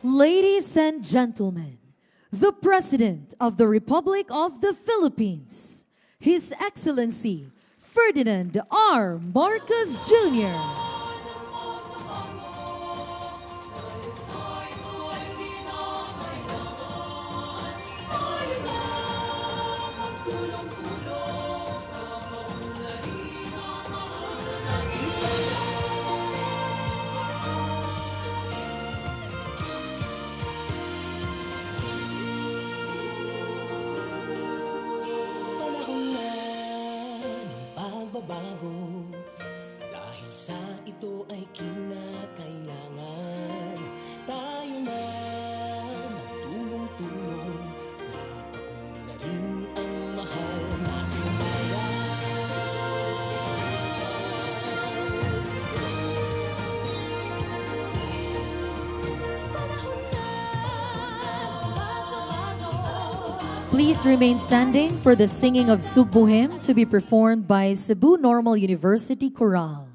Ladies and gentlemen, the President of the Republic of the Philippines, His Excellency Ferdinand R. Marcos Jr. Bago dahil sa ito ay kinakailangan tayo na magtulong-tulong napakong na rin ang mahal nating Please remain standing for the singing of Cebu hymn to be performed by Cebu Normal University Chorale.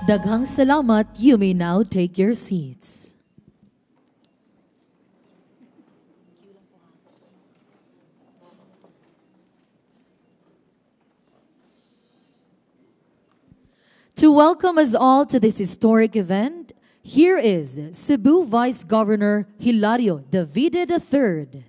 Daghang salamat. You may now take your seats. To welcome us all to this historic event, here is Cebu Vice Governor Hilario Davide III.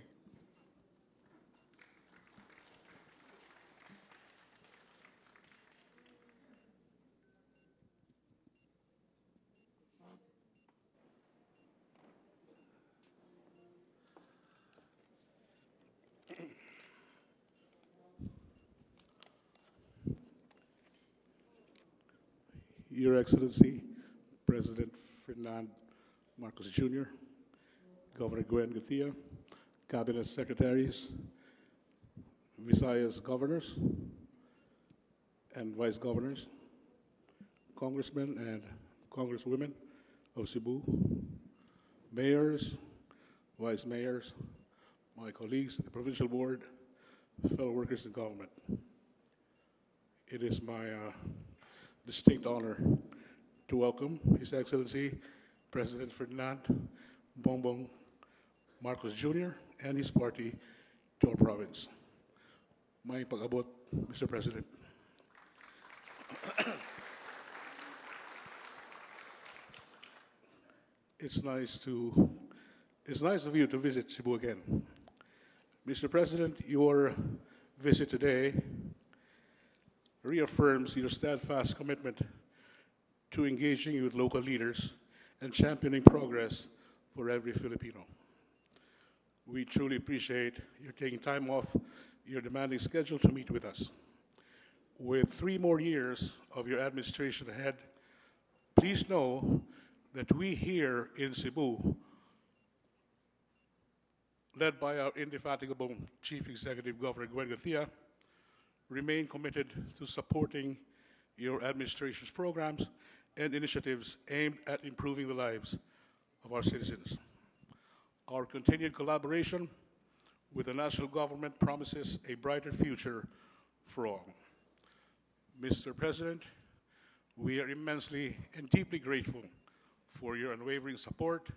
Your Excellency, President Ferdinand Marcos Jr., Governor Gwen Garcia, Cabinet Secretaries, Visayas Governors and Vice Governors, Congressmen and Congresswomen of Cebu, mayors, vice mayors, my colleagues at the provincial board, fellow workers in government. It is my distinct honor to welcome His Excellency President Ferdinand Bongbong Marcos Jr. and his party to our province. May pag-abot, Mr. President. It's nice of you to visit Cebu again. Mr. President, your visit today reaffirms your steadfast commitment to engaging with local leaders and championing progress for every Filipino. We truly appreciate your taking time off your demanding schedule to meet with us. With 3 more years of your administration ahead, please know that we here in Cebu, led by our indefatigable Chief Executive Governor Gwen Garcia, remain committed to supporting your administration's programs and initiatives aimed at improving the lives of our citizens. Our continued collaboration with the national government promises a brighter future for all. Mr. President, we are immensely and deeply grateful for your unwavering support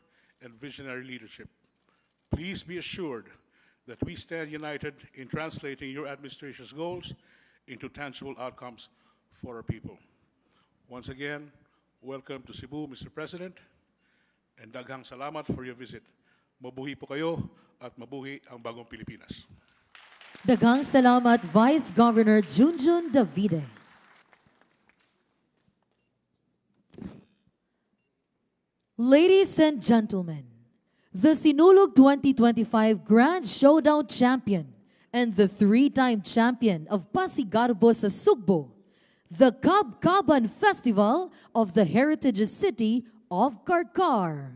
and visionary leadership. Please be assured that we stand united in translating your administration's goals into tangible outcomes for our people. Once again, welcome to Cebu, Mr. President, and daghang salamat for your visit. Mabuhi po kayo at mabuhi ang bagong Pilipinas. Daghang salamat, Vice Governor Junjun Davide. Ladies and gentlemen, the Sinulog 2025 Grand Showdown Champion and the 3-time champion of Pasigarbo sa Sugbo, the Kabkaban Festival of the Heritage City of Karkar.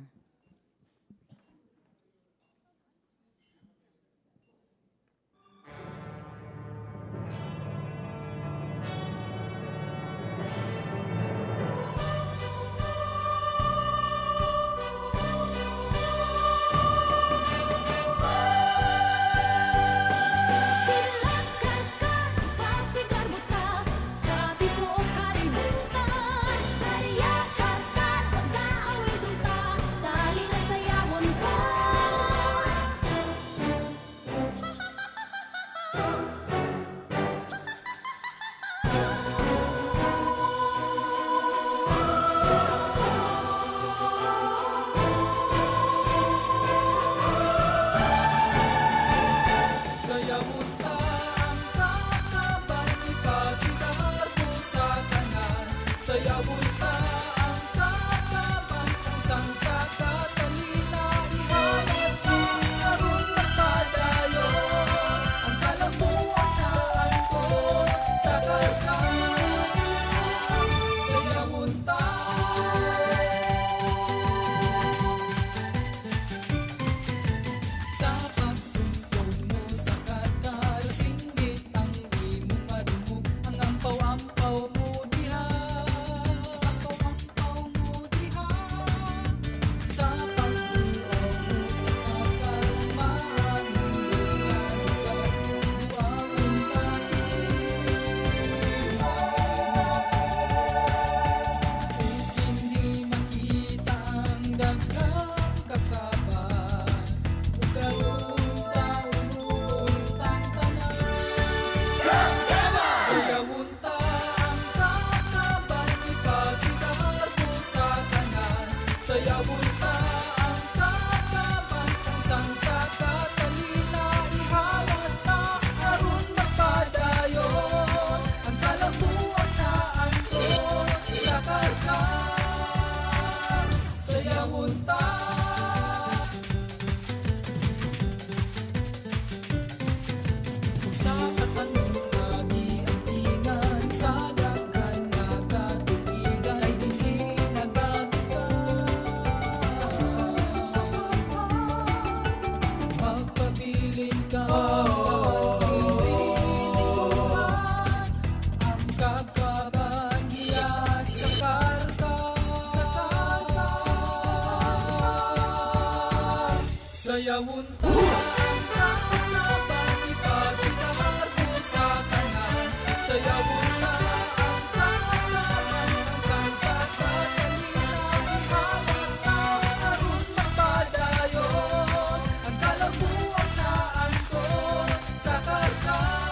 Sayawunta ang kakaban ipasigar mo sa tanan. Sayawunta ang kakaban ang sangkat at kalilang ihalat na aron magpadayon. Ang kalabuan na angkon sa karkar.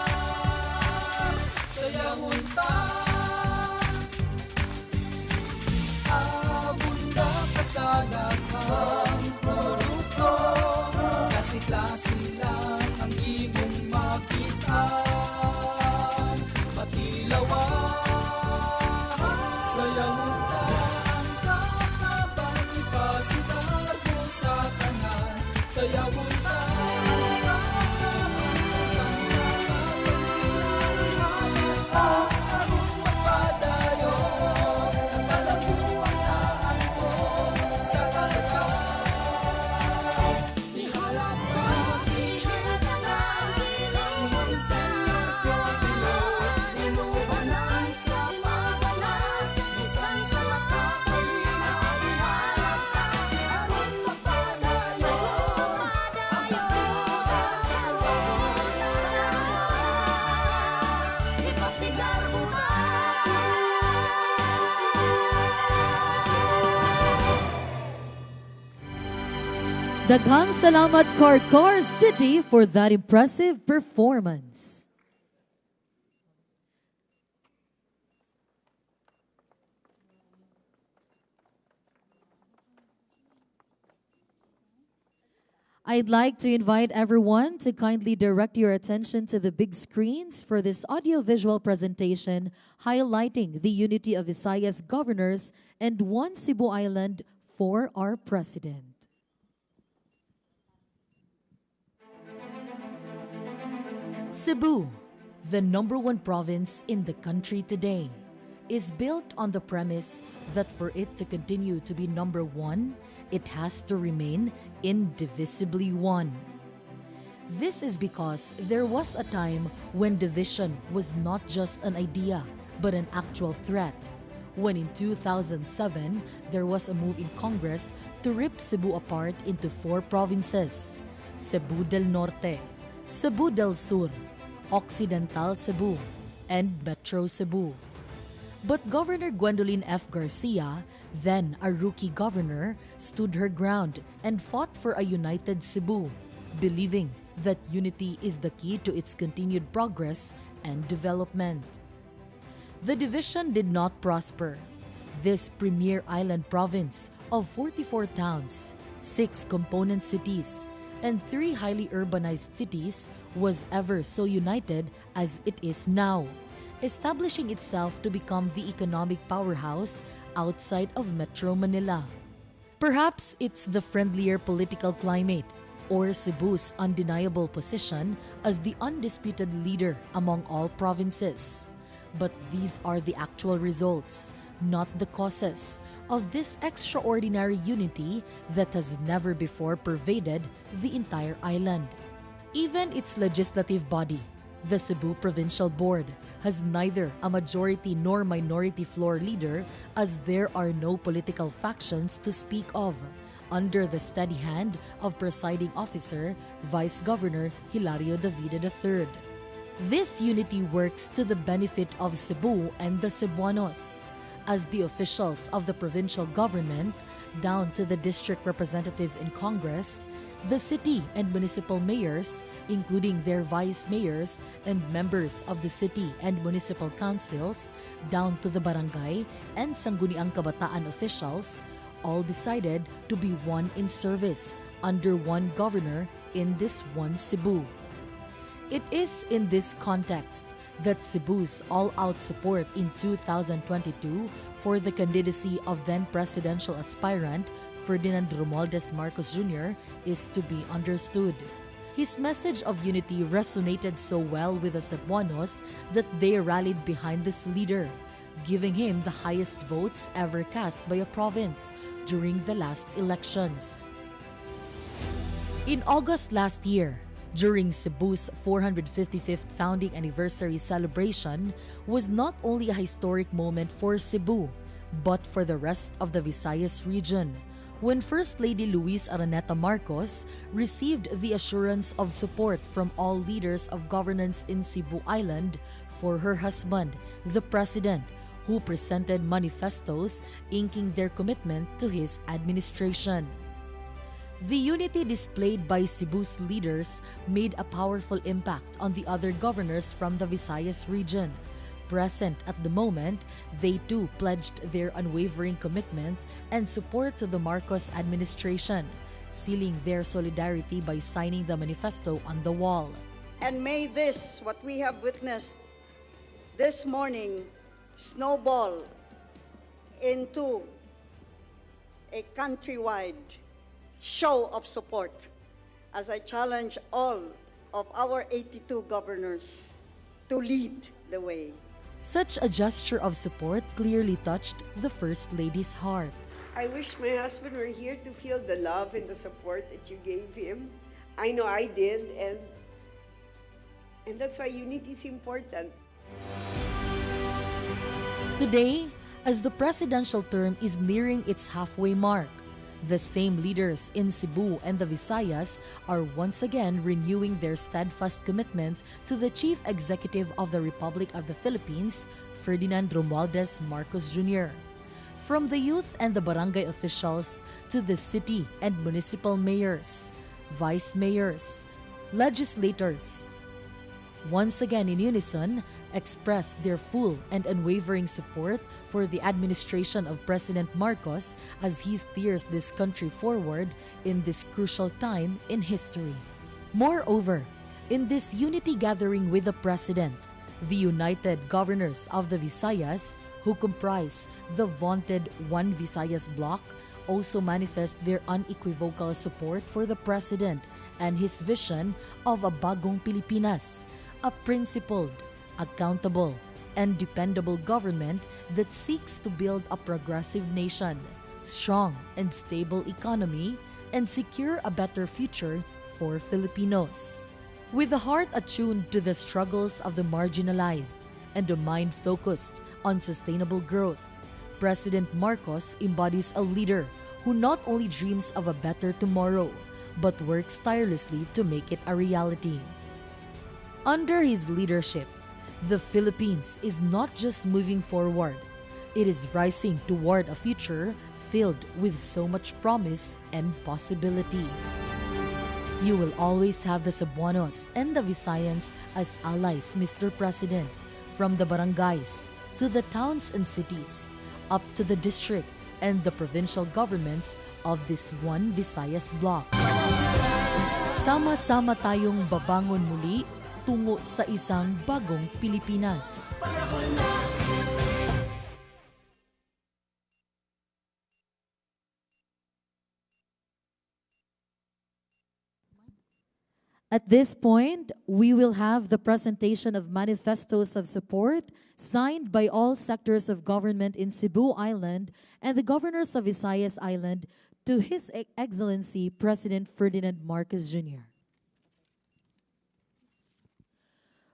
Sayawunta abunda kasalakan produkto. Klase lang ang imong makitaan, patilawan. Sayawunta ang kakaban ipasigar mo sa tanan. Sayawunta ang kakaban ang sangkat at kalilang ihalat na aron magpadayon. Ang kalabuan na angkon sa karkar. Daghang salamat Karkar City for that impressive performance. I'd like to invite everyone to kindly direct your attention to the big screens for this audiovisual presentation highlighting the unity of Visayas Governors and One Cebu Island for our President. Cebu, the #1 province in the country today, is built on the premise that for it to continue to be #1, it has to remain indivisibly one. This is because there was a time when division was not just an idea, but an actual threat. When in 2007, there was a move in Congress to rip Cebu apart into 4 provinces: Cebu del Norte, Cebu del Sur, Occidental Cebu, and Metro Cebu. But Governor Gwendolyn F. Garcia, then a rookie governor, stood her ground and fought for a united Cebu, believing that unity is the key to its continued progress and development. The division did not prosper. This premier island province of 44 towns, 6 component cities, and 3 highly urbanized cities was ever so united as it is now, establishing itself to become the economic powerhouse outside of Metro Manila. Perhaps it's the friendlier political climate or Cebu's undeniable position as the undisputed leader among all provinces. But these are the actual results, not the causes, of this extraordinary unity that has never before pervaded the entire island. Even its legislative body, the Cebu Provincial Board, has neither a majority nor minority floor leader, as there are no political factions to speak of, under the steady hand of presiding officer, Vice Governor Hilario Davide III. This unity works to the benefit of Cebu and the Cebuanos, as the officials of the provincial government, down to the district representatives in Congress, the city and municipal mayors, including their vice mayors and members of the city and municipal councils, down to the barangay and Sangguniang Kabataan officials, all decided to be one in service under one governor in this one Cebu. It is in this context that Cebu's all-out support in 2022 for the candidacy of then-presidential aspirant Ferdinand Marcos Jr. is to be understood. His message of unity resonated so well with the Cebuanos that they rallied behind this leader, giving him the highest votes ever cast by a province during the last elections. In August last year, during Cebu's 455th founding anniversary celebration, was not only a historic moment for Cebu, but for the rest of the Visayas region, when First Lady Luis Araneta Marcos received the assurance of support from all leaders of governance in Cebu Island for her husband, the President, who presented manifestos inking their commitment to his administration. The unity displayed by Cebu's leaders made a powerful impact on the other governors from the Visayas region. Present at the moment, they too pledged their unwavering commitment and support to the Marcos administration, sealing their solidarity by signing the manifesto on the wall. And may this, what we have witnessed this morning, snowball into a countrywide show of support as I challenge all of our 82 governors to lead the way. Such a gesture of support clearly touched the First Lady's heart. I wish my husband were here to feel the love and the support that you gave him. I know I did, and that's why unity is important. Today, as the presidential term is nearing its halfway mark, the same leaders in Cebu and the Visayas are once again renewing their steadfast commitment to the Chief Executive of the Republic of the Philippines, Ferdinand Romualdez Marcos Jr. From the youth and the barangay officials to the city and municipal mayors, vice mayors, legislators, once again in unison, expressed their full and unwavering support for the administration of President Marcos as he steers this country forward in this crucial time in history. Moreover, in this unity gathering with the President, the United Governors of the Visayas, who comprise the vaunted One Visayas bloc, also manifest their unequivocal support for the President and his vision of a bagong Pilipinas, a principled, accountable, and dependable government that seeks to build a progressive nation, strong and stable economy, and secure a better future for Filipinos. With the heart attuned to the struggles of the marginalized and a mind focused on sustainable growth, President Marcos embodies a leader who not only dreams of a better tomorrow, but works tirelessly to make it a reality. Under his leadership, the Philippines is not just moving forward, it is rising toward a future filled with so much promise and possibility. You will always have the Cebuanos and the Visayans as allies, Mr. President, from the barangays to the towns and cities, up to the district and the provincial governments of this One Visayas bloc. Sama-sama tayong babangon muli tungo sa isang bagong Pilipinas. At this point, we will have the presentation of manifestos of support signed by all sectors of government in Cebu Island and the governors of Visayas Island to His Excellency President Ferdinand Marcos Jr.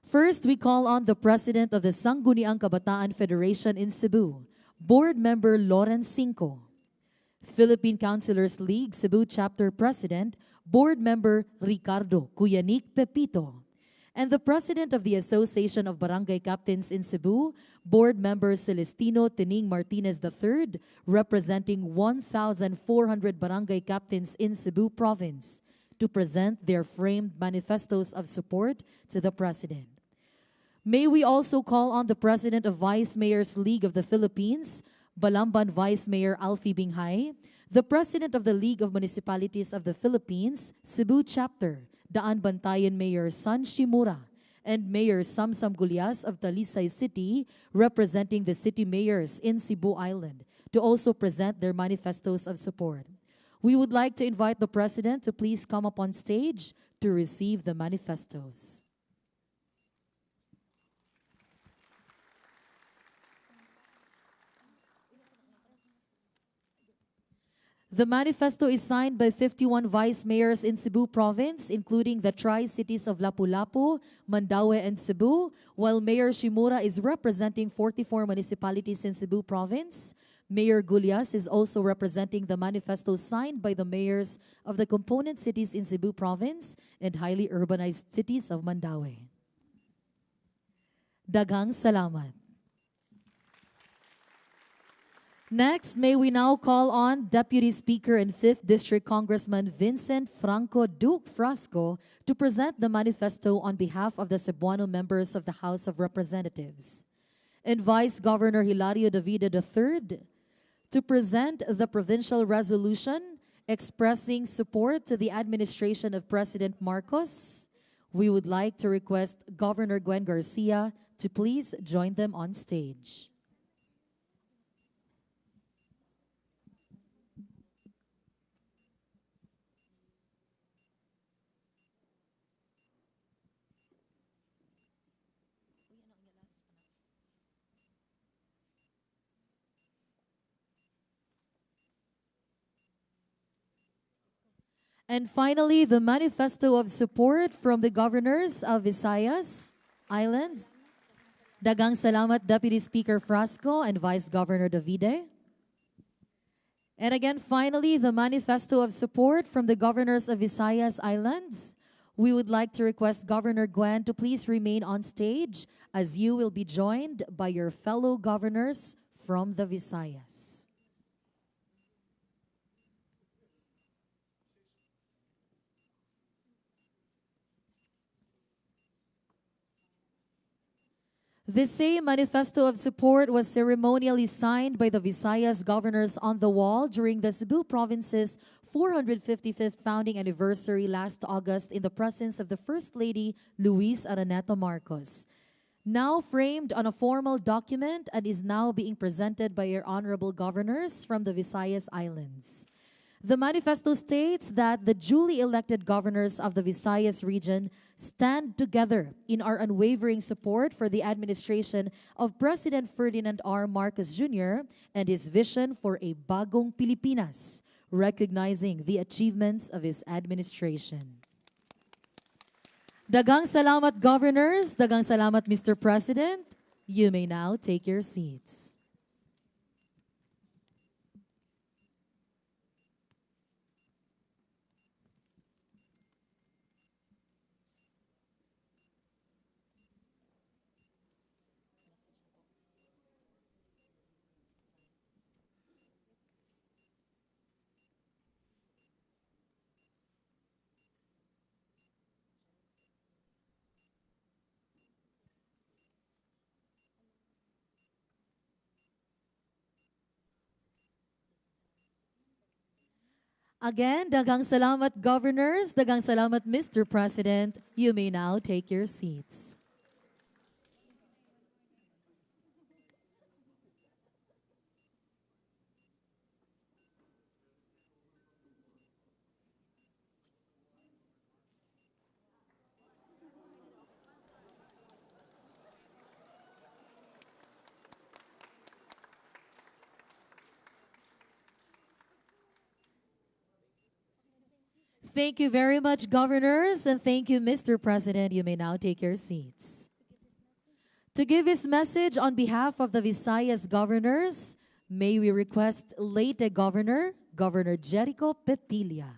First, we call on the President of the Sangguniang Kabataan Federation in Cebu, Board Member Lawrence Cinco, Philippine Councilors League Cebu Chapter President, Board Member Ricardo Cuyanik Pepito, and the President of the Association of Barangay Captains in Cebu, Board Member Celestino Tening Martinez III, representing 1,400 barangay captains in Cebu Province, to present their framed manifestos of support to the President. May we also call on the President of Vice Mayors League of the Philippines, Balamban Vice Mayor Alfie Binghay, the President of the League of Municipalities of the Philippines, Cebu Chapter, Daan Bantayan Mayor San Shimura, and Mayor Samsam Gulyas of Talisay City, representing the city mayors in Cebu Island, to also present their manifestos of support. We would like to invite the President to please come up on stage to receive the manifestos. The manifesto is signed by 51 vice mayors in Cebu Province, including the tri-cities of Lapu-Lapu, Mandaue, and Cebu, while Mayor Shimura is representing 44 municipalities in Cebu Province. Mayor Gulyas is also representing the manifesto signed by the mayors of the component cities in Cebu Province and highly urbanized cities of Mandaue. Daghang salamat. Next, may we now call on Deputy Speaker and 5th District Congressman Vincent Franco Duque Frasco to present the manifesto on behalf of the Cebuano members of the House of Representatives, and Vice Governor Hilario Davide III to present the provincial resolution expressing support to the administration of President Marcos. We would like to request Governor Gwen Garcia to please join them on stage. And finally, the manifesto of support from the governors of Visayas Islands. Daghang salamat, Deputy Speaker Frasco and Vice Governor Davide. And again, finally, the manifesto of support from the governors of Visayas Islands. We would like to request Governor Gwen to please remain on stage as you will be joined by your fellow governors from the Visayas. This same manifesto of support was ceremonially signed by the Visayas Governors on the wall during the Cebu Province's 455th founding anniversary last August in the presence of the First Lady Luis Araneta Marcos. Now framed on a formal document and is now being presented by your honorable governors from the Visayas Islands. The manifesto states that the duly elected governors of the Visayas region stand together in our unwavering support for the administration of President Ferdinand R. Marcos Jr. and his vision for a bagong Pilipinas, recognizing the achievements of his administration. Daghang salamat, governors. Daghang salamat, Mr. President. You may now take your seats. Again, daghang salamat, governors. Daghang salamat, Mr. President. You may now take your seats. Thank you very much, governors, and thank you, Mr. President. You may now take your seats. To give his message on behalf of the Visayas Governors, may we request Leyte Governor, Governor Jericho Petilla.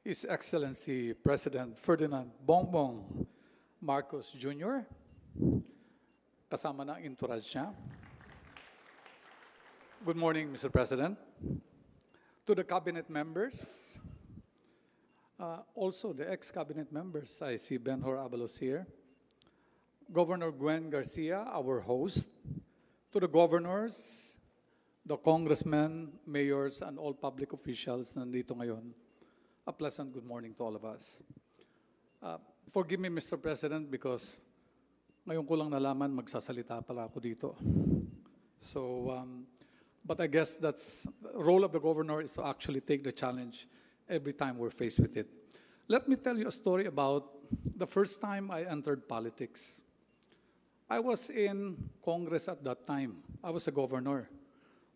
His Excellency President Ferdinand Bongbong Marcos Jr., kasama na entourage niya. Good morning, Mr. President. To the cabinet members, also the ex-cabinet members, I see Ben-Hur Abalos here. Governor Gwen Garcia, our host. To the governors, the congressmen, mayors, and all public officials nandito ngayon. A pleasant good morning to all of us. Forgive me, Mr. President, because ngayon ko lang nalaman magsasalita pala ako dito. So, but I guess that's the role of the governor is to actually take the challenge every time we're faced with it. Let me tell you a story about the first time I entered politics. I was in Congress at that time. I was a governor.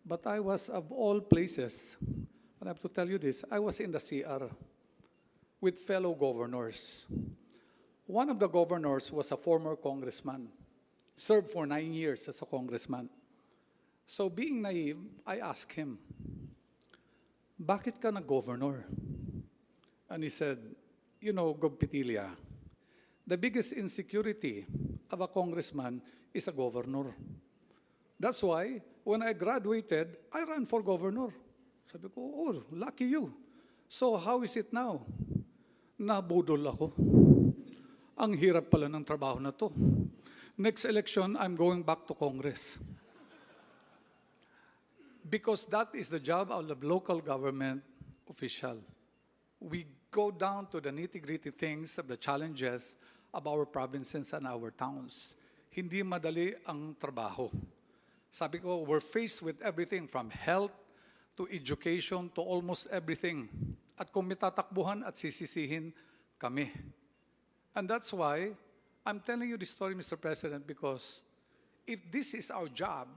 But I was, of all places, and I have to tell you this, I was in the CR with fellow governors. One of the governors was a former congressman, served for 9 years as a congressman. So being naive, I asked him, bakit ka na-governor? And he said, you know, Gov. Petilia, the biggest insecurity of a congressman is a governor. That's why, when I graduated, I ran for governor. Sabi ko, oh, lucky you. So how is it now? Nabudol ako. Ang hirap pala ng trabaho na to. Next election, I'm going back to Congress. Because that is the job of the local government official. We go down to the nitty-gritty things of the challenges of our provinces and our towns. Hindi madali ang trabaho. Sabi ko, we're faced with everything from health to education to almost everything. At kung may tatakbuhan at sisisihin kami. And that's why I'm telling you this story, Mr. President, because if this is our job,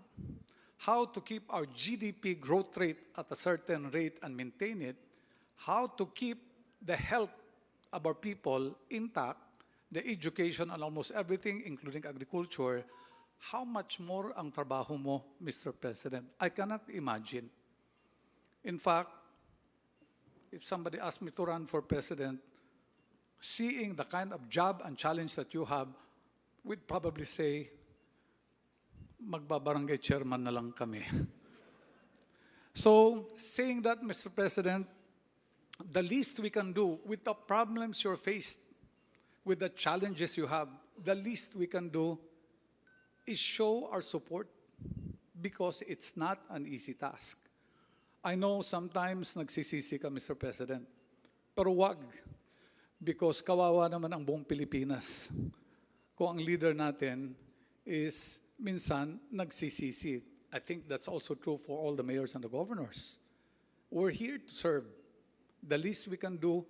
how to keep our GDP growth rate at a certain rate and maintain it, how to keep the health of our people intact, the education and almost everything, including agriculture, how much more ang trabaho mo, Mr. President? I cannot imagine. In fact, if somebody asked me to run for president, seeing the kind of job and challenge that you have, we'd probably say, magbabarangay chairman na lang kami. So, saying that, Mr. President, the least we can do with the problems you're faced, with the challenges you have, the least we can do is show our support because it's not an easy task. I know sometimes nagsisisi ka, Mr. President, pero wag, because kawawa naman ang buong Pilipinas kung ang leader natin is minsan nagsisisi. I think that's also true for all the mayors and the governors. We're here to serve. The least we can do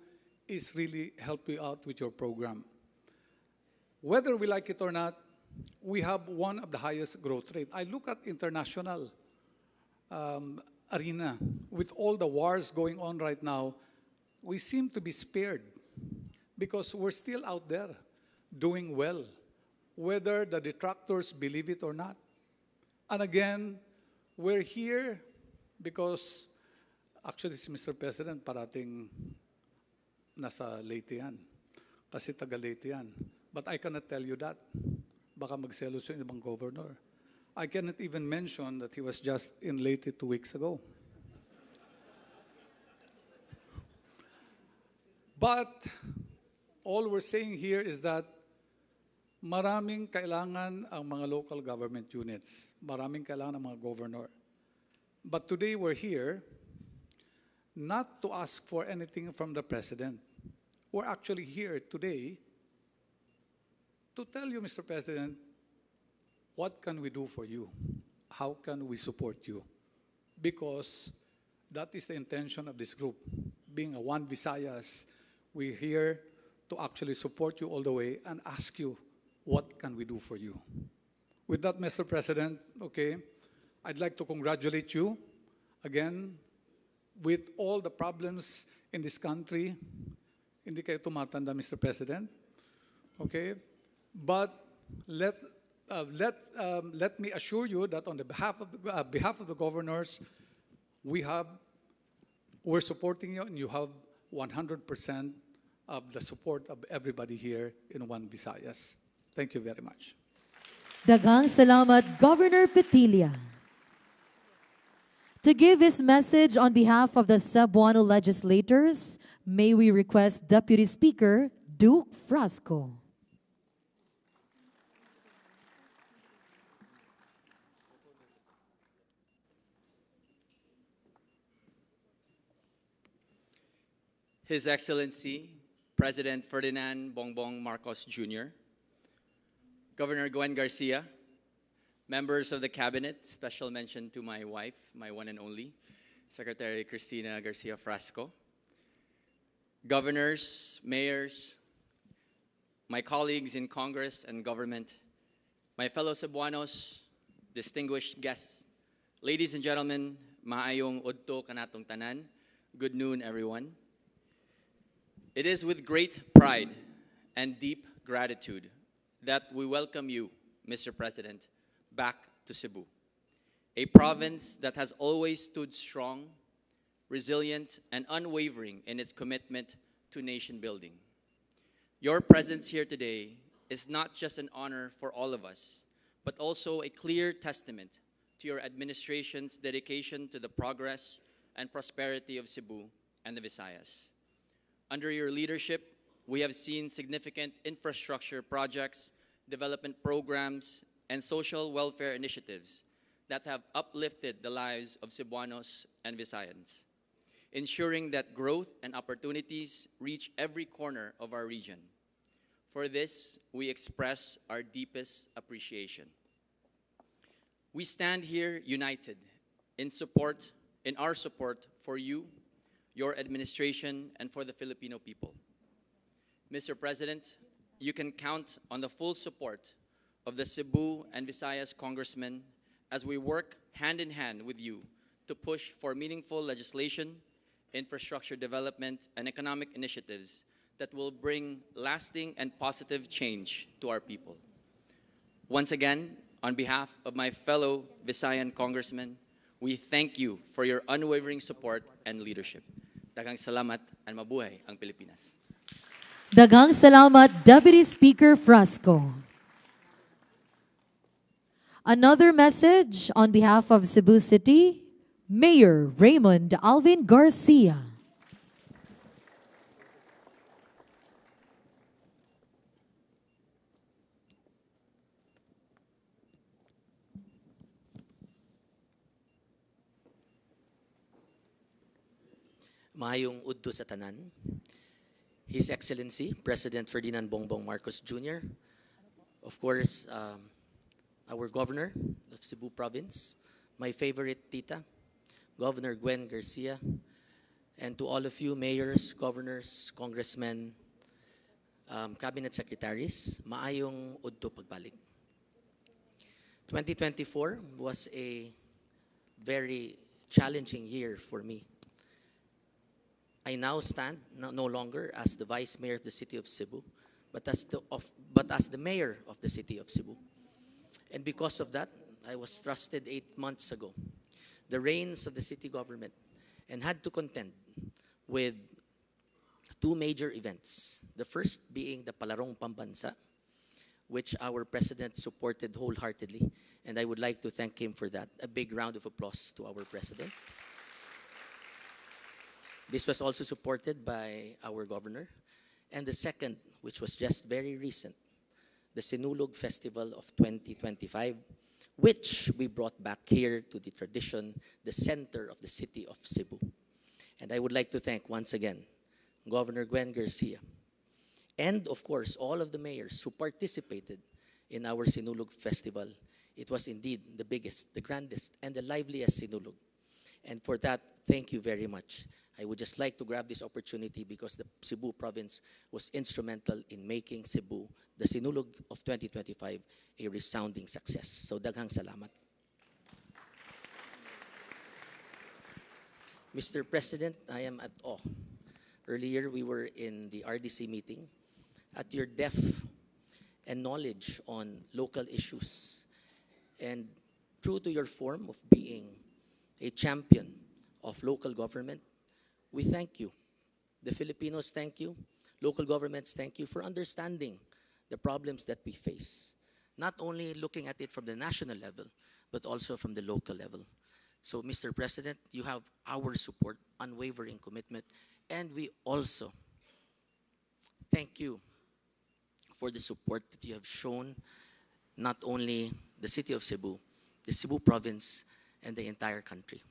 is really help you out with your program. Whether we like it or not, we have one of the highest growth rate. I look at international arena. With all the wars going on right now, we seem to be spared because we're still out there doing well, whether the detractors believe it or not. And again, we're here because actually si Mr. President parating nasa Leyte yan. Kasi taga Leyte yan. But I cannot tell you that. Baka magselos yung ibang governor. I cannot even mention that he was just in Leyte 2 weeks ago. But all we're saying here is that maraming kailangan ang mga local government units. Maraming kailangan ang mga governor. But today we're here not to ask for anything from the President. We're actually here today to tell you, Mr. President, what can we do for you? How can we support you? Because that is the intention of this group. Being a One Visayas, we're here to actually support you all the way and ask you, what can we do for you? With that, Mr. President, okay, I'd like to congratulate you again with all the problems in this country. Hindi kayo tumatanda, Mr. President. Okay? But let me assure you that on the behalf of the governors, we're supporting you, and you have 100% of the support of everybody here in One Visayas. Thank you very much. Daghang salamat, Governor Petilia. To give his message on behalf of the Cebuano legislators, may we request Deputy Speaker Duke Frasco. His Excellency, President Ferdinand Bongbong Marcos Jr., Governor Gwen Garcia, members of the Cabinet, special mention to my wife, my one and only, Secretary Cristina Garcia Frasco, governors, mayors, my colleagues in Congress and government, my fellow Cebuanos, distinguished guests, Ladies and gentlemen, maayong udto kanatong tanan. Good noon, everyone. It is with great pride and deep gratitude that we welcome you, Mr. President, back to Cebu, a province that has always stood strong, resilient, and unwavering in its commitment to nation building. Your presence here today is not just an honor for all of us, but also a clear testament to your administration's dedication to the progress and prosperity of Cebu and the Visayas. Under your leadership, we have seen significant infrastructure projects, development programs, and social welfare initiatives that have uplifted the lives of Cebuanos and Visayans, ensuring that growth and opportunities reach every corner of our region. For this, we express our deepest appreciation. We stand here united in our support for you, your administration, and for the Filipino people. Mr. President, you can count on the full support of the Cebu and Visayas congressmen as we work hand in hand with you to push for meaningful legislation, infrastructure development, and economic initiatives that will bring lasting and positive change to our people. Once again, on behalf of my fellow Visayan congressmen, we thank you for your unwavering support and leadership. Daghang salamat and mabuhay ang Pilipinas. Daghang salamat, Deputy Speaker Frasco. Another message on behalf of Cebu City, Mayor Raymond Alvin Garcia. Maayong udto sa tanan. His Excellency, President Ferdinand Bongbong Marcos Jr., of course, our Governor of Cebu Province, my favorite tita, Governor Gwen Garcia, and to all of you, mayors, governors, congressmen, cabinet secretaries, maayong udto pagbalik. 2024 was a very challenging year for me. I now stand no longer as the Vice Mayor of the City of Cebu, but as the Mayor of the City of Cebu. And because of that, I was trusted 8 months ago, the reins of the city government, and had to contend with two major events. The first being the Palarong Pambansa, which our President supported wholeheartedly, and I would like to thank him for that. A big round of applause to our President. This was also supported by our governor. And the second, which was just very recent, the Sinulog Festival of 2025, which we brought back here to the tradition, the center of the city of Cebu. And I would like to thank once again Governor Gwen Garcia, and of course all of the mayors who participated in our Sinulog Festival. It was indeed the biggest, the grandest, and the liveliest Sinulog. And for that, thank you very much. I would just like to grab this opportunity because the Cebu province was instrumental in making Cebu, the Sinulog of 2025, a resounding success. So daghang salamat. Mr. President, I am at awe. Earlier, we were in the RDC meeting. At your depth and knowledge on local issues, and true to your form of being a champion of local government, we thank you. The Filipinos thank you. Local governments thank you for understanding the problems that we face. Not only looking at it from the national level, but also from the local level. So, Mr. President, you have our support, unwavering commitment, and we also thank you for the support that you have shown, not only the city of Cebu, the Cebu province, and the entire country.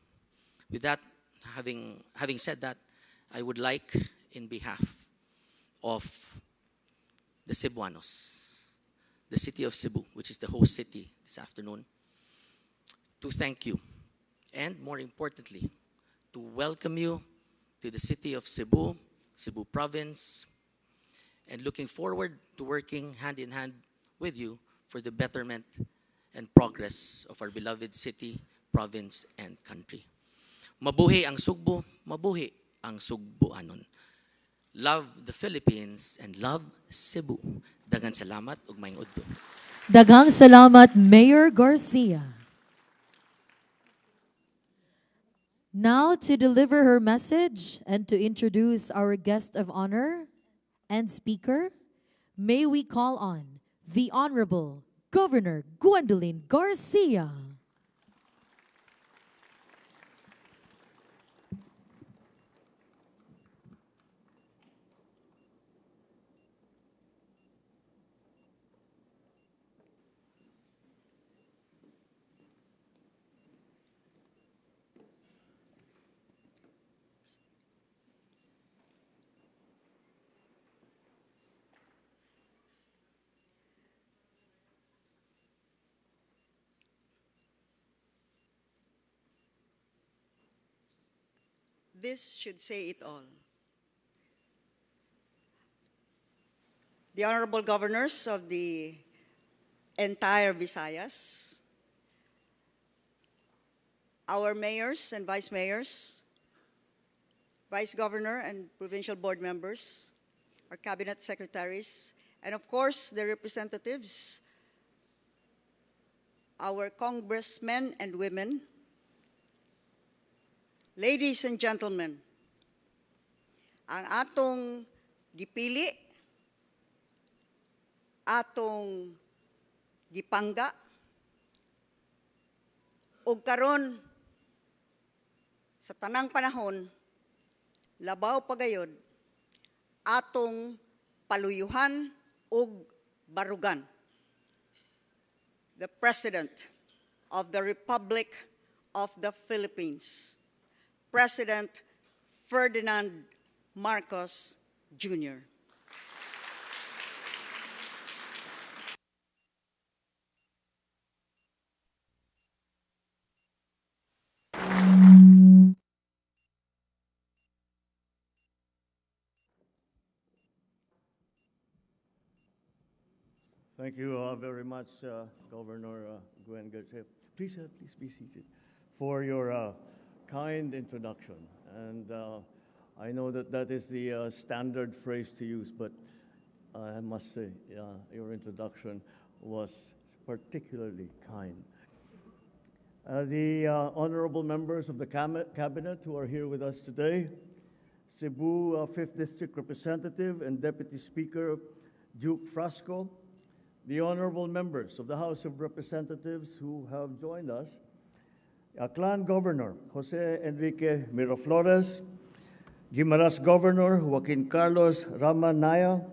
With that, having said that, I would like, in behalf of the Cebuanos, the city of Cebu, which is the host city this afternoon, to thank you, and more importantly, to welcome you to the city of Cebu, Cebu province, and looking forward to working hand in hand with you for the betterment and progress of our beloved city province, and country. Mabuhi ang Sugbo, mabuhi ang Sugboanon. Love the Philippines and love Cebu. Daghang salamat ug maayong udto. Daghang salamat, Mayor Garcia. Now to deliver her message and to introduce our guest of honor and speaker, may we call on the Honorable Governor Gwendolyn Garcia. This should say it all. The Honorable Governors of the entire Visayas, our mayors and vice mayors, vice governor and provincial board members, our cabinet secretaries, and of course the representatives, our congressmen and women, ladies and gentlemen, ang atong gipili, atong gipangga, ug karon sa tanang panahon, labaw pagayod, atong paluyuhan ug barugan. The President of the Republic of the Philippines, President Ferdinand Marcos Jr. Thank you very much, Governor Gwen Garcia. Please be seated for your kind introduction. And I know that that is the standard phrase to use, but I must say your introduction was particularly kind. The honorable members of the cabinet who are here with us today, Cebu 5th District Representative and Deputy Speaker Duke Frasco, the honorable members of the House of Representatives who have joined us, Aklan Governor Jose Enrique Miraflores, Guimaras Governor Joaquin Carlos Nava,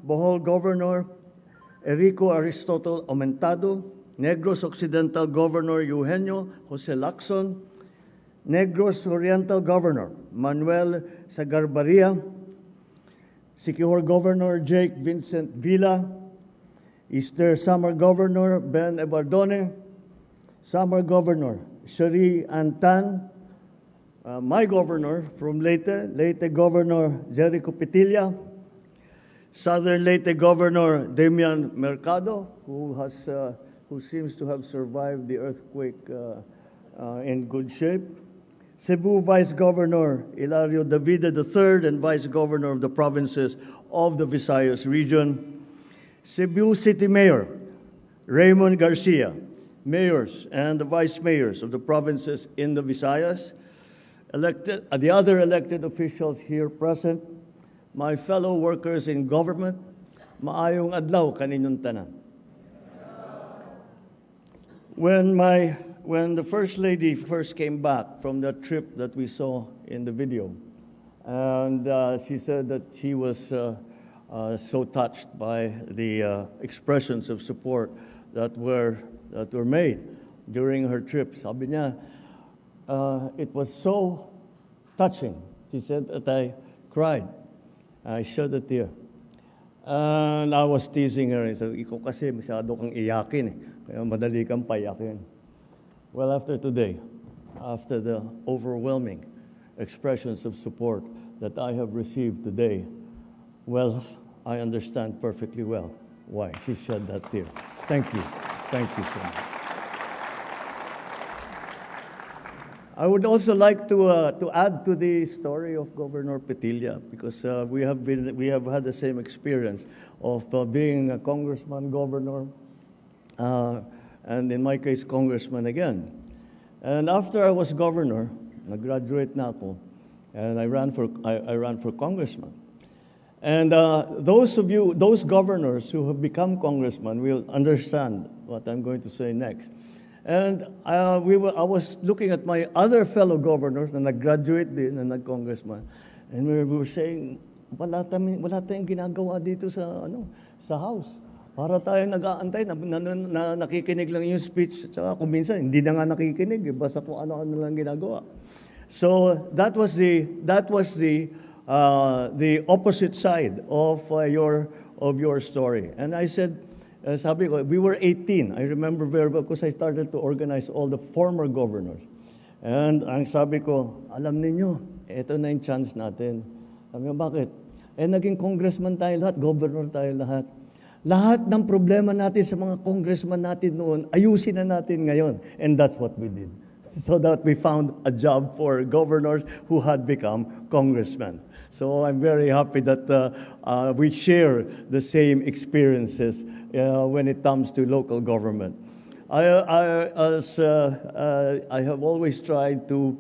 Bohol Governor Erico Aristotle Aumentado, Negros Occidental Governor Eugenio Jose Lacson, Negros Oriental Governor Manuel Sagarbaria, Siquijor Governor Jake Vincent Villa, Easter Summer Governor Ben Ebardone, Summer Governor Shari Antan, my governor from Leyte Governor Jericho Petilla, Southern Leyte Governor Damian Mercado, who seems to have survived the earthquake in good shape, Cebu Vice Governor Hilario Davide III and Vice Governor of the provinces of the Visayas Region, Cebu City Mayor Raymond Garcia, mayors and the vice mayors of the provinces in the Visayas, the other elected officials here present, my fellow workers in government, maayong adlaw kaninyong tanan. When the First Lady first came back from that trip that we saw in the video, and she said that she was so touched by the expressions of support that were made during her trip. Sabi niya, it was so touching. She said that I cried. I shed a tear. And I was teasing her. I said, ikaw kasi masyado kang iyakin eh. Kaya madali kang payakin. Well, after today, after the overwhelming expressions of support that I have received today, well, I understand perfectly well why she shed that tear. Thank you. Thank you so much. I would also like to add to the story of Governor Petilla, because we have had the same experience of being a congressman, governor, and in my case, congressman again. And after I was governor, nag-graduate na ako, and I ran for congressman. And those governors who have become congressmen will understand what I'm going to say next. And I was looking at my other fellow governors na nag-graduate din, na nag-congressman, and we were saying, wala tayong ginagawa dito sa house. Para tayo nag-aantay, na nakikinig lang yung speech, at saka kung minsan hindi na nga nakikinig, basta kung ano-ano lang ginagawa. So that was the opposite side of your story. And I said, sabi ko, we were 18. I remember very well because I started to organize all the former governors. And ang sabi ko, alam ninyo, ito na yung chance natin. Sabi ko, bakit? Naging congressman tayo lahat, governor tayo lahat. Lahat ng problema natin sa mga congressman natin noon, ayusin na natin ngayon. And that's what we did. So that we found a job for governors who had become congressmen. So I'm very happy that we share the same experiences when it comes to local government. I have always tried to,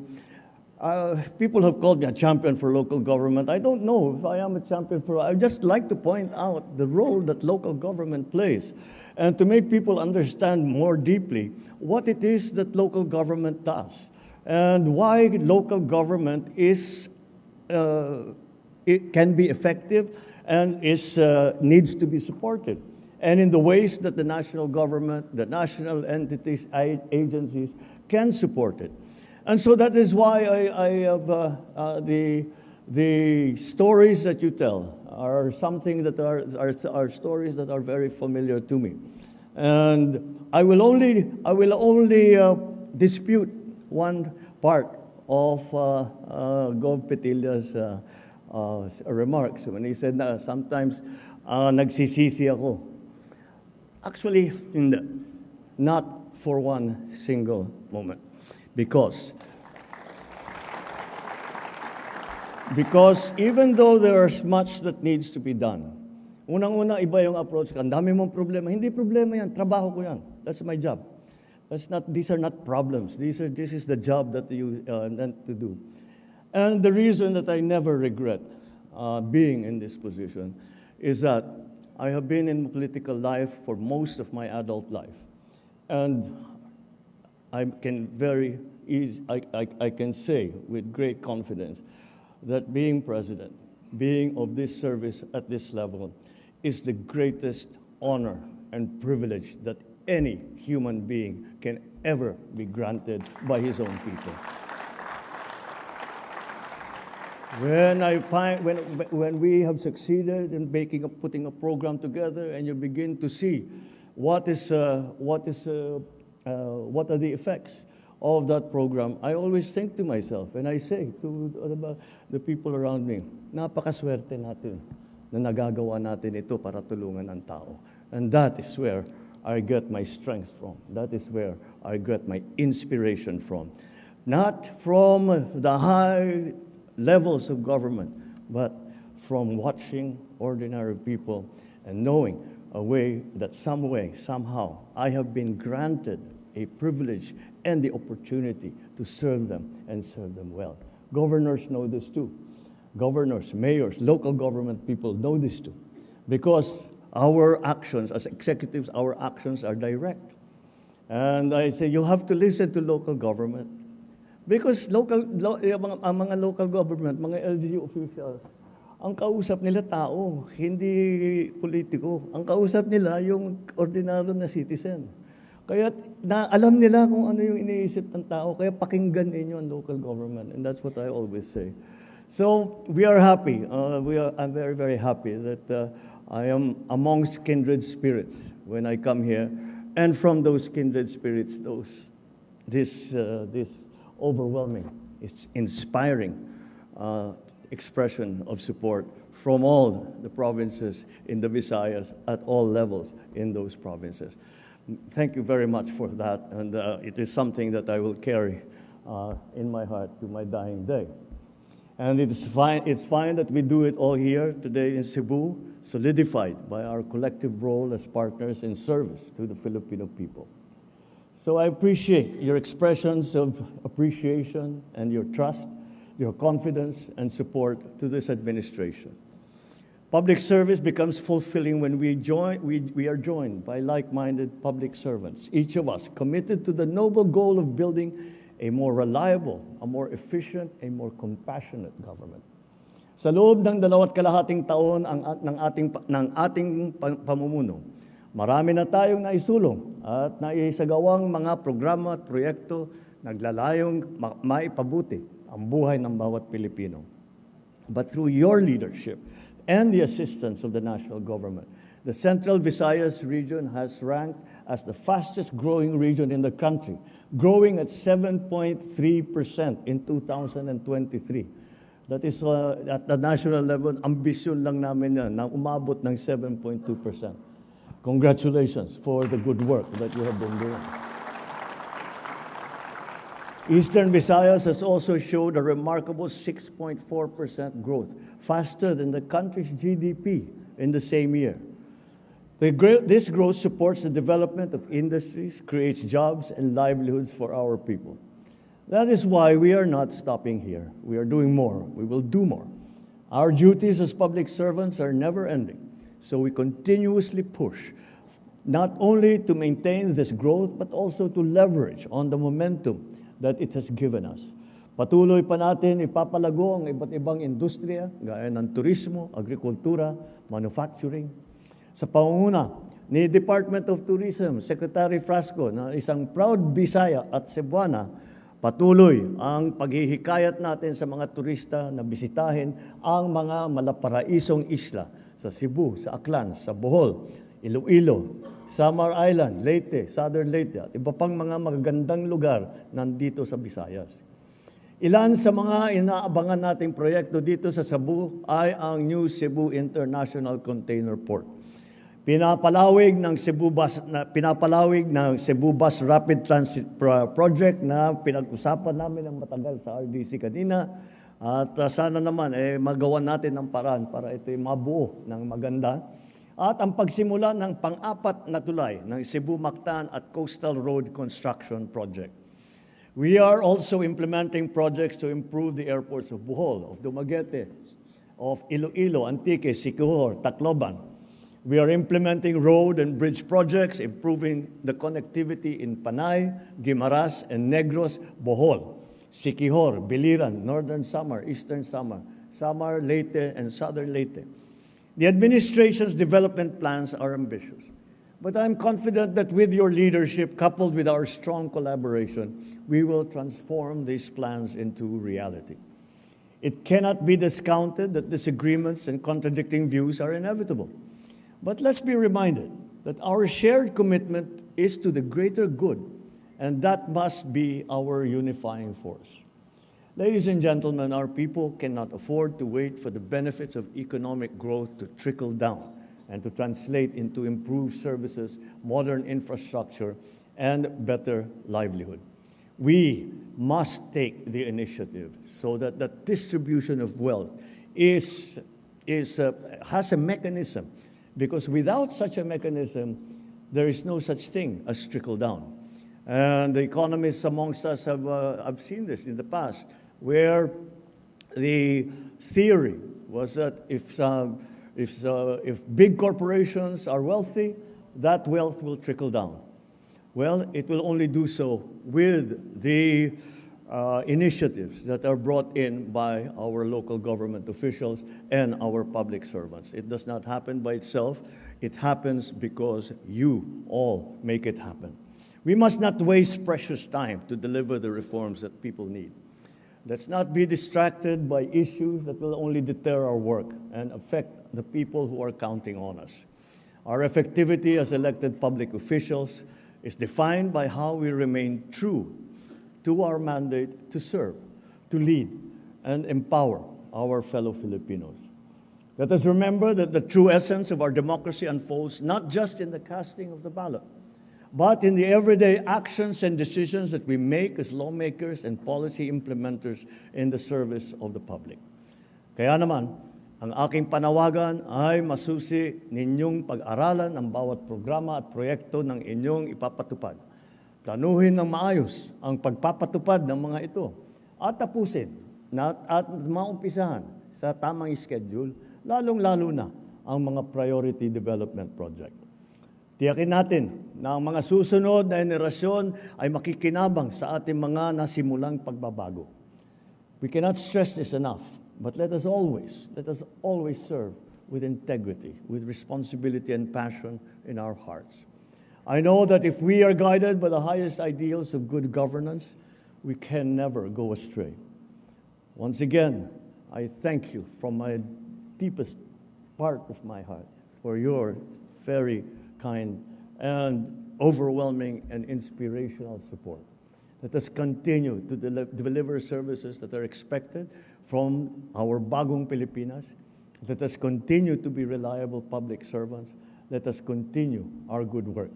people have called me a champion for local government. I don't know if I am a champion I just like to point out the role that local government plays and to make people understand more deeply what it is that local government does and why local government is it can be effective and needs to be supported, and in the ways that the national government, the national entities, agencies can support it. And so that is why I have the stories that you tell are something that are stories that are very familiar to me. And I will only dispute one part of Gov. Petilla's remarks when he said na sometimes nagsisisi ako. Actually, hindi. Not for one single moment. Because even though there's much that needs to be done, unang-una iba yung approach. Ang dami mong problema. Hindi problema yan. Trabaho ko yan. That's my job. These are not problems. This is the job that you meant to do. And the reason that I never regret being in this position is that I have been in political life for most of my adult life. And I can I can say with great confidence that being president, being of this service at this level, is the greatest honor and privilege that any human being can ever be granted by his own people. When we have succeeded in putting a program together, and you begin to see what are the effects of that program, I always think to myself, and I say to the people around me, napakaswerte natin na nagagawa natin ito para tulungan ang tao. And that is where I get my strength from. That is where I get my inspiration from. Not from the high levels of government, but from watching ordinary people and knowing a way that somehow, I have been granted a privilege and the opportunity to serve them and serve them well. Governors know this too. Governors, mayors, local government people know this too. Because our actions, as executives, our actions are direct. And I say, you have to listen to local government. Because ang mga local government, mga LGU officials, ang kausap nila tao, hindi politiko. Ang kausap nila yung ordinaryo na citizen. Kaya alam nila kung ano yung iniisip ng tao, kaya pakinggan ninyo ang local government. And that's what I always say. So we are happy. I'm very, very happy that I am amongst kindred spirits when I come here. And from those kindred spirits, this overwhelming, it's inspiring expression of support from all the provinces in the Visayas at all levels in those provinces. thank you very much for that, and it is something that I will carry in my heart to my dying day. And it's fine that we do it all here today in Cebu, solidified by our collective role as partners in service to the Filipino people. So I appreciate your expressions of appreciation and your trust, your confidence and support to this administration. Public service becomes fulfilling when we are joined by like-minded public servants, each of us committed to the noble goal of building a more reliable, a more efficient, a more compassionate government. Sa loob ng 2.5 taon ng ating pamumuno, marami na tayong naisulong at naisagawang mga programa at proyekto naglalayong maipabuti ang buhay ng bawat Pilipino. But through your leadership and the assistance of the national government, the Central Visayas Region has ranked as the fastest growing region in the country, growing at 7.3% in 2023. That is at the national level, ambisyon lang namin yan na umabot ng 7.2%. Congratulations for the good work that you have been doing. Eastern Visayas has also showed a remarkable 6.4% growth, faster than the country's GDP in the same year. This growth supports the development of industries, creates jobs and livelihoods for our people. That is why we are not stopping here. We are doing more. We will do more. Our duties as public servants are never ending. So we continuously push, not only to maintain this growth, but also to leverage on the momentum that it has given us. Patuloy pa natin ipapalago ang iba't ibang industriya, gaya ng turismo, agrikultura, manufacturing. Sa pangunguna ni Department of Tourism, Secretary Frasco, na isang proud Bisaya at Cebuana, patuloy ang paghihikayat natin sa mga turista na bisitahin ang mga malaparaisong isla sa Cebu, sa Aklan, sa Bohol, Iloilo, Samar Island, Leyte, Southern Leyte, at iba pang mga magagandang lugar nandito sa Visayas. Ilan sa mga inaabangan nating proyekto dito sa Cebu ay ang New Cebu International Container Port. Pinapalawig ng Cebu Bus Rapid Transit Project na pinag-usapan namin ng matagal sa RDC kanina. At sana naman magawa natin ng paraan para ito mabuo ng maganda. At ang pagsimula ng pang-apat na tulay ng Cebu Mactan at Coastal Road Construction Project. We are also implementing projects to improve the airports of Bohol, of Dumaguete, of Iloilo, Antique, Siquijor, Tacloban. We are implementing road and bridge projects, improving the connectivity in Panay, Guimaras, and Negros, Bohol, Siquijor, Biliran, Northern Samar, Eastern Samar, Samar, Leyte, and Southern Leyte. The administration's development plans are ambitious, but I'm confident that with your leadership, coupled with our strong collaboration, we will transform these plans into reality. It cannot be discounted that disagreements and contradicting views are inevitable. But let's be reminded that our shared commitment is to the greater good, and that must be our unifying force. Ladies and gentlemen, our people cannot afford to wait for the benefits of economic growth to trickle down and to translate into improved services, modern infrastructure, and better livelihood. We must take the initiative so that the distribution of wealth has a mechanism. Because without such a mechanism, there is no such thing as trickle down. And the economists amongst us have seen this in the past, where the theory was that if big corporations are wealthy, that wealth will trickle down. Well, it will only do so with the initiatives that are brought in by our local government officials and our public servants. It does not happen by itself. It happens because you all make it happen. We must not waste precious time to deliver the reforms that people need. Let's not be distracted by issues that will only deter our work and affect the people who are counting on us. Our effectivity as elected public officials is defined by how we remain true to our mandate to serve, to lead, and empower our fellow Filipinos. Let us remember that the true essence of our democracy unfolds not just in the casting of the ballot, but in the everyday actions and decisions that we make as lawmakers and policy implementers in the service of the public. Kaya naman, ang aking panawagan ay masusi ninyong pag-aralan ang bawat programa at proyekto ng inyong ipapatupad. Planuhin ng maayos ang pagpapatupad ng mga ito at tapusin at maumpisahan sa tamang schedule, lalong-lalo na ang mga priority development project. Tiyakin natin na ang mga susunod na henerasyon ay makikinabang sa ating mga nasimulang pagbabago. We cannot stress this enough, but let us always serve with integrity, with responsibility and passion in our hearts. I know that if we are guided by the highest ideals of good governance, we can never go astray. Once again, I thank you from my deepest part of my heart for your very kind and overwhelming and inspirational support. Let us continue to deliver services that are expected from our bagong Pilipinas. Let us continue to be reliable public servants. Let us continue our good work.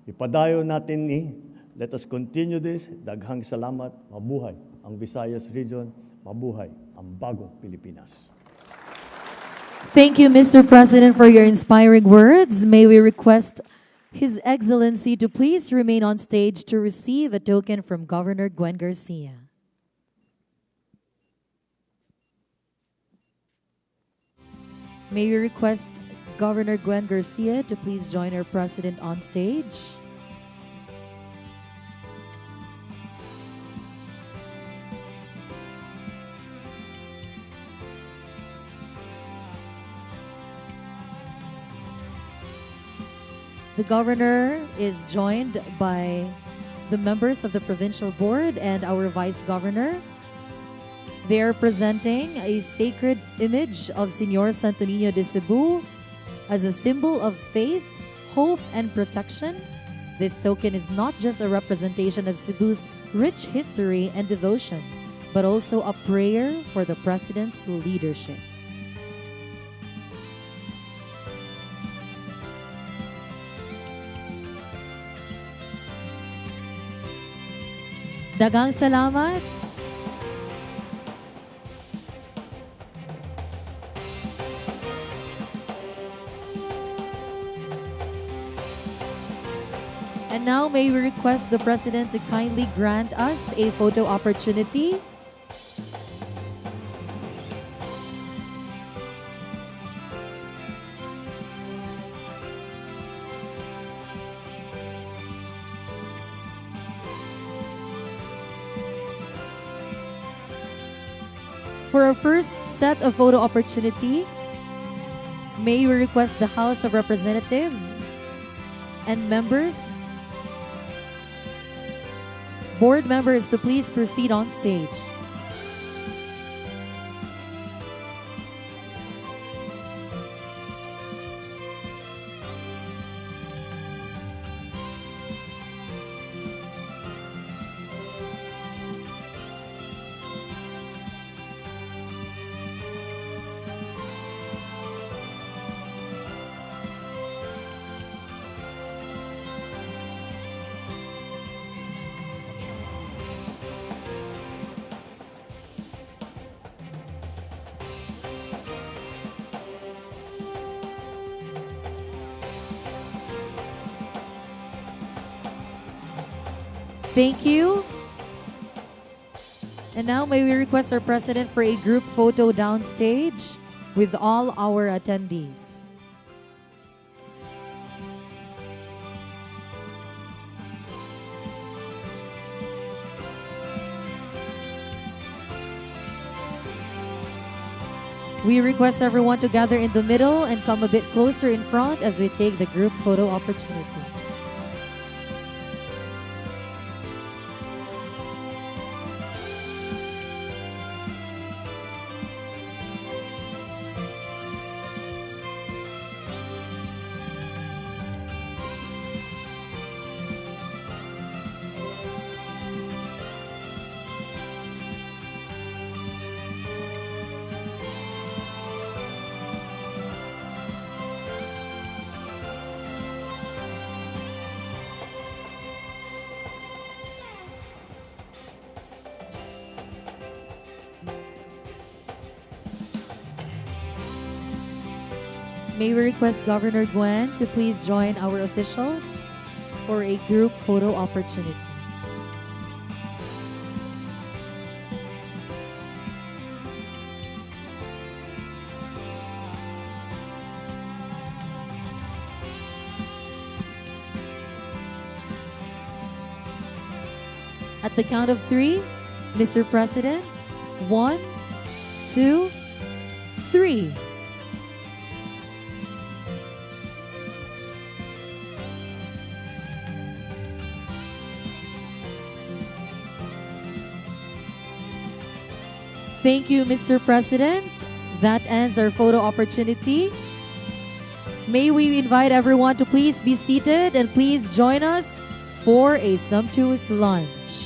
Ipadayo natin ni, let us continue this. Daghang salamat. Mabuhay ang Visayas Region. Mabuhay ang bagong Pilipinas. Thank you, Mr. President, for your inspiring words. May we request His Excellency to please remain on stage to receive a token from Governor Gwen Garcia. May we request Governor Gwen Garcia to please join our President on stage. The Governor is joined by the members of the Provincial Board and our Vice Governor. They are presenting a sacred image of Señor Santo Niño de Cebu as a symbol of faith, hope, and protection. This token is not just a representation of Cebu's rich history and devotion, but also a prayer for the President's leadership. Daghang salamat. And now may we request the President to kindly grant us a photo opportunity. For our first set of photo opportunity, may we request the House of Representatives and members, board members to please proceed on stage. Thank you. And now may we request our President for a group photo downstage with all our attendees. We request everyone to gather in the middle and come a bit closer in front as we take the group photo opportunity. May we request Governor Gwen to please join our officials for a group photo opportunity. At the count of 3, Mr. President, 1, 2, 3. Thank you, Mr. President. That ends our photo opportunity. May we invite everyone to please be seated and please join us for a sumptuous lunch.